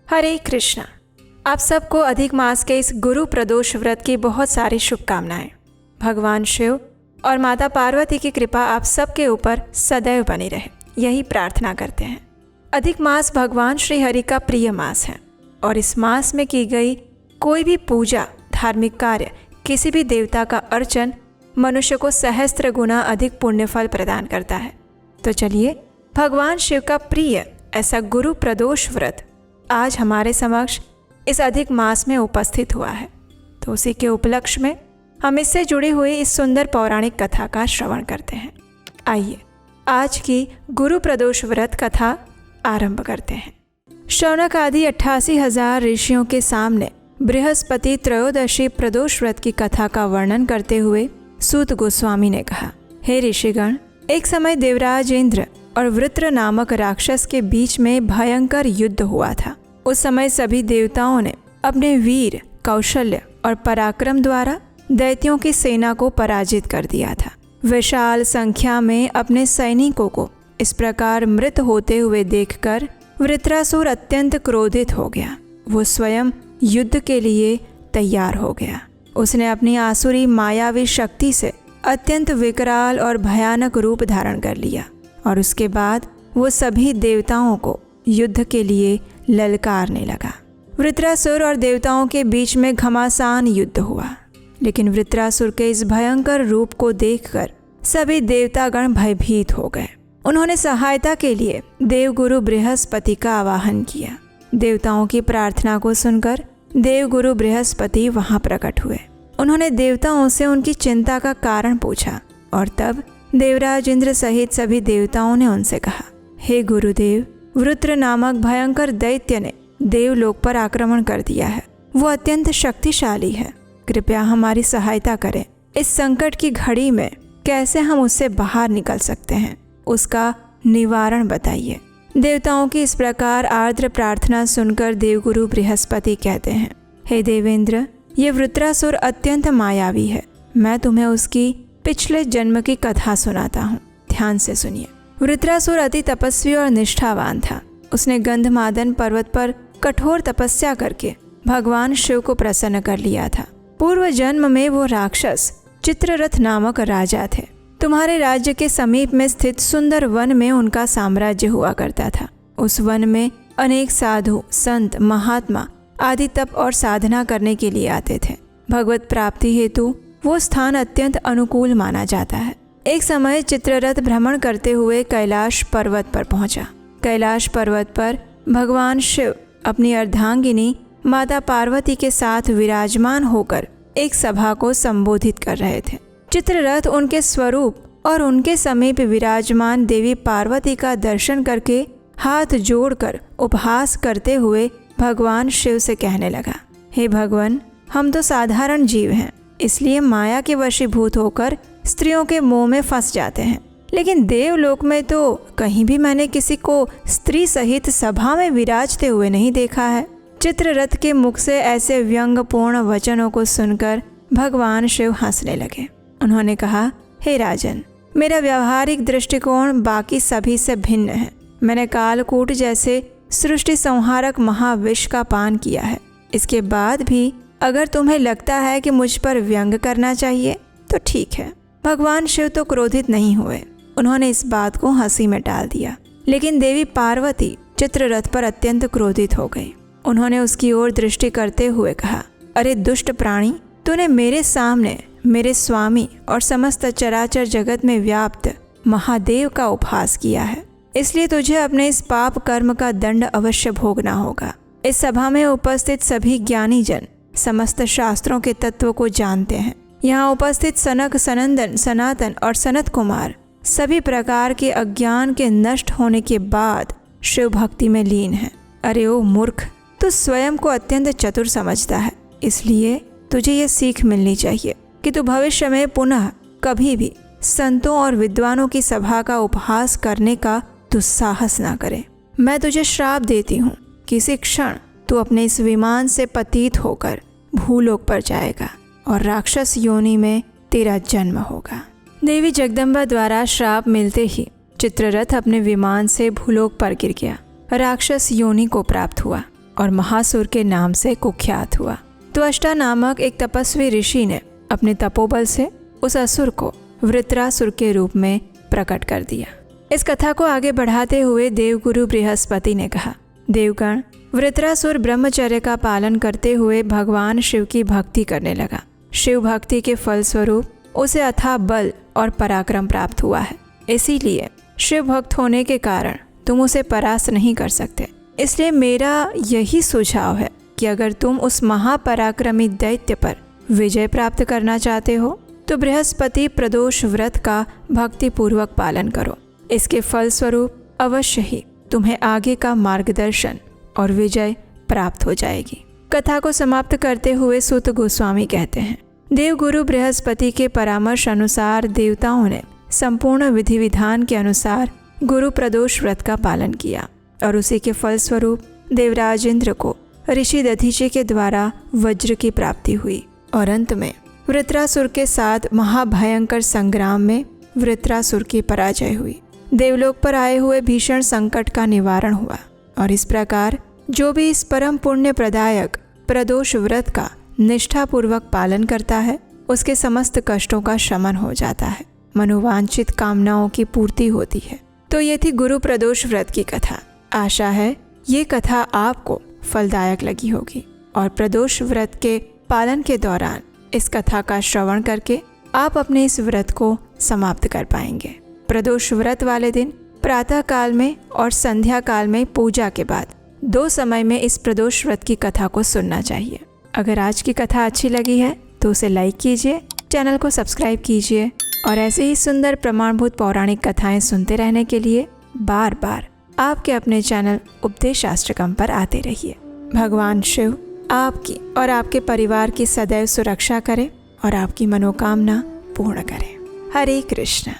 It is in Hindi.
हरे कृष्णा। आप सबको अधिक मास के इस गुरु प्रदोष व्रत की बहुत सारी शुभकामनाएं। भगवान शिव और माता पार्वती की कृपा आप सबके ऊपर सदैव बनी रहे, यही प्रार्थना करते हैं। अधिक मास भगवान श्री हरि का प्रिय मास है और इस मास में की गई कोई भी पूजा, धार्मिक कार्य, किसी भी देवता का अर्चन मनुष्य को सहस्त्र गुना अधिक पुण्य फल प्रदान करता है। तो चलिए, भगवान शिव का प्रिय ऐसा गुरु प्रदोष व्रत आज हमारे समक्ष इस अधिक मास में उपस्थित हुआ है। तो उसी के उपलक्ष्य में हम इससे जुड़ी हुई इस सुंदर पौराणिक कथा का श्रवण करते हैं। आइए आज की गुरु प्रदोष व्रत कथा आरंभ करते हैं। शौनक आदि 88,000 ऋषियों के सामने बृहस्पति त्रयोदशी प्रदोष व्रत की कथा का वर्णन करते हुए सूत गोस्वामी ने कहा, हे ऋषिगण, एक समय देवराज इंद्र और वृत्र नामक राक्षस के बीच में भयंकर युद्ध हुआ था। उस समय सभी देवताओं ने अपने वीर, कौशल्य और पराक्रम द्वारा दैत्यों की सेना को पराजित कर दिया था। विशाल संख्या में अपने सैनिकों को इस प्रकार मृत होते हुए देखकर वृत्रासुर अत्यंत क्रोधित हो गया। वो स्वयं युद्ध के लिए तैयार हो गया। उसने अपनी आसुरी मायावी शक्ति से अत्यंत विकराल और भयानक रूप धारण कर लिया और उसके बाद वो सभी देवताओं को युद्ध के लिए ललकारने लगा। वृत्रासुर और देवताओं के बीच में घमासान युद्ध हुआ, लेकिन वृत्रासुर के इस भयंकर रूप को देखकर सभी देवतागण भयभीत हो गए। उन्होंने सहायता के लिए देवगुरु बृहस्पति का आवाहन किया। देवताओं की प्रार्थना को सुनकर देवगुरु बृहस्पति वहां प्रकट हुए। उन्होंने देवताओं से उनकी चिंता का कारण पूछा और तब देवराज इंद्र सहित सभी देवताओं ने उनसे कहा, हे गुरुदेव, वृत्र नामक भयंकर दैत्य ने देवलोक पर आक्रमण कर दिया है। वो अत्यंत शक्तिशाली है। कृपया हमारी सहायता करें। इस संकट की घड़ी में कैसे हम उससे बाहर निकल सकते हैं, उसका निवारण बताइए। देवताओं की इस प्रकार आर्द्र प्रार्थना सुनकर देवगुरु बृहस्पति कहते हैं, हे देवेंद्र, ये वृत्रासुर अत्यंत मायावी है। मैं तुम्हें उसकी पिछले जन्म की कथा सुनाता हूँ, ध्यान से सुनिए। वृत्रासुर अति तपस्वी और निष्ठावान था। उसने गंधमादन पर्वत पर कठोर तपस्या करके भगवान शिव को प्रसन्न कर लिया था। पूर्व जन्म में वो राक्षस चित्ररथ नामक राजा थे। तुम्हारे राज्य के समीप में स्थित सुंदर वन में उनका साम्राज्य हुआ करता था। उस वन में अनेक साधु, संत, महात्मा आदि तप और साधना करने के लिए आते थे। भगवत प्राप्ति हेतु वो स्थान अत्यंत अनुकूल माना जाता है। एक समय चित्ररथ भ्रमण करते हुए कैलाश पर्वत पर पहुंचा। कैलाश पर्वत पर भगवान शिव अपनी अर्धांगिनी माता पार्वती के साथ विराजमान होकर एक सभा को संबोधित कर रहे थे। चित्ररथ उनके स्वरूप और उनके समीप विराजमान देवी पार्वती का दर्शन करके हाथ जोड़कर उपहास करते हुए भगवान शिव से कहने लगा, हे भगवान, हम तो साधारण जीव हैं, इसलिए माया के वशीभूत होकर स्त्रियों के मोह में फंस जाते हैं। लेकिन देवलोक में तो कहीं भी मैंने किसी को स्त्री सहित सभा में विराजते हुए नहीं देखा है। चित्ररथ के मुख से ऐसे व्यंग्यपूर्ण वचनों को सुनकर भगवान शिव हंसने लगे। उन्होंने कहा, हे राजन, मेरा व्यावहारिक दृष्टिकोण बाकी सभी से भिन्न है। मैंने कालकूट जैसे सृष्टि संहारक महाविष का पान किया है। इसके बाद भी अगर तुम्हें लगता है कि मुझ पर व्यंग करना चाहिए तो ठीक है। भगवान शिव तो क्रोधित नहीं हुए। उन्होंने इस बात को हंसी में टाल दिया। लेकिन देवी पार्वती चित्ररथ पर अत्यंत क्रोधित हो गई। उन्होंने उसकी ओर दृष्टि करते हुए कहा, अरे दुष्ट प्राणी, तूने मेरे सामने मेरे स्वामी और समस्त चराचर जगत में व्याप्त महादेव का उपहास किया है, इसलिए तुझे अपने इस पाप कर्म का दंड अवश्य भोगना होगा। इस सभा में उपस्थित सभी ज्ञानी जन समस्त शास्त्रों के तत्व को जानते हैं। यहाँ उपस्थित सनक, सनंदन, सनातन और सनत कुमार सभी प्रकार के अज्ञान के नष्ट होने के बाद शिव भक्ति में लीन है। अरे ओ मूर्ख, तू स्वयं को अत्यंत चतुर समझता है, इसलिए तुझे ये सीख मिलनी चाहिए कि तू भविष्य में पुनः कभी भी संतों और विद्वानों की सभा का उपहास करने का दुस्साहस ना करे। मैं तुझे श्राप देती हूँ, किसी क्षण तू अपने इस विमान से पतित होकर भूलोक पर जाएगा और राक्षस योनि में तेरा जन्म होगा। देवी जगदम्बा द्वारा श्राप मिलते ही चित्ररथ अपने विमान से भूलोक पर गिर गया। राक्षस योनि को प्राप्त हुआ। और महासुर के नाम से कुख्यात हुआ। त्वष्टा नामक एक तपस्वी ऋषि ने अपने तपोबल से उस असुर को वृत्रासुर के रूप में प्रकट कर दिया। इस कथा को आगे बढ़ाते हुए देवगुरु बृहस्पति ने कहा, देवगण, वृत्रासुर ब्रह्मचर्य का पालन करते हुए भगवान शिव की भक्ति करने लगा। शिव भक्ति के फलस्वरूप उसे अथाह बल और पराक्रम प्राप्त हुआ है। इसीलिए शिव भक्त होने के कारण तुम उसे परास्त नहीं कर सकते। इसलिए मेरा यही सुझाव है कि अगर तुम उस महापराक्रमी दैत्य पर विजय प्राप्त करना चाहते हो तो बृहस्पति प्रदोष व्रत का भक्तिपूर्वक पालन करो। इसके फलस्वरूप अवश्य ही तुम्हें आगे का मार्गदर्शन और विजय प्राप्त हो जाएगी। कथा को समाप्त करते हुए सूत गोस्वामी कहते हैं, देवगुरु बृहस्पति के परामर्श अनुसार देवताओं ने संपूर्ण विधि विधान के अनुसार गुरु प्रदोष व्रत का पालन किया और उसी के फलस्वरूप देवराज इंद्र को ऋषि दधीचि के द्वारा वज्र की प्राप्ति हुई और अंत में वृत्रासुर के साथ महाभयंकर संग्राम में वृत्रासुर की पराजय हुई। देवलोक पर आए हुए भीषण संकट का निवारण हुआ और इस प्रकार जो भी इस परम पुण्य प्रदायक प्रदोष व्रत का निष्ठापूर्वक पालन करता है उसके समस्त कष्टों का शमन हो जाता है, मनोवांछित कामनाओं की पूर्ति होती है। तो ये थी गुरु प्रदोष व्रत की कथा। आशा है ये कथा आपको फलदायक लगी होगी और प्रदोष व्रत के पालन के दौरान इस कथा का श्रवण करके आप अपने इस व्रत को समाप्त कर पाएंगे। प्रदोष व्रत वाले दिन प्रातः काल में और संध्या काल में पूजा के बाद 2 समय में इस प्रदोष व्रत की कथा को सुनना चाहिए। अगर आज की कथा अच्छी लगी है तो उसे लाइक कीजिए, चैनल को सब्सक्राइब कीजिए और ऐसे ही सुंदर प्रमाणभूत पौराणिक कथाएं सुनते रहने के लिए बार बार आपके अपने चैनल उपदेश शास्त्रकम पर आते रहिए। भगवान शिव आपकी और आपके परिवार की सदैव सुरक्षा करें और आपकी मनोकामना पूर्ण करें। हरे कृष्ण।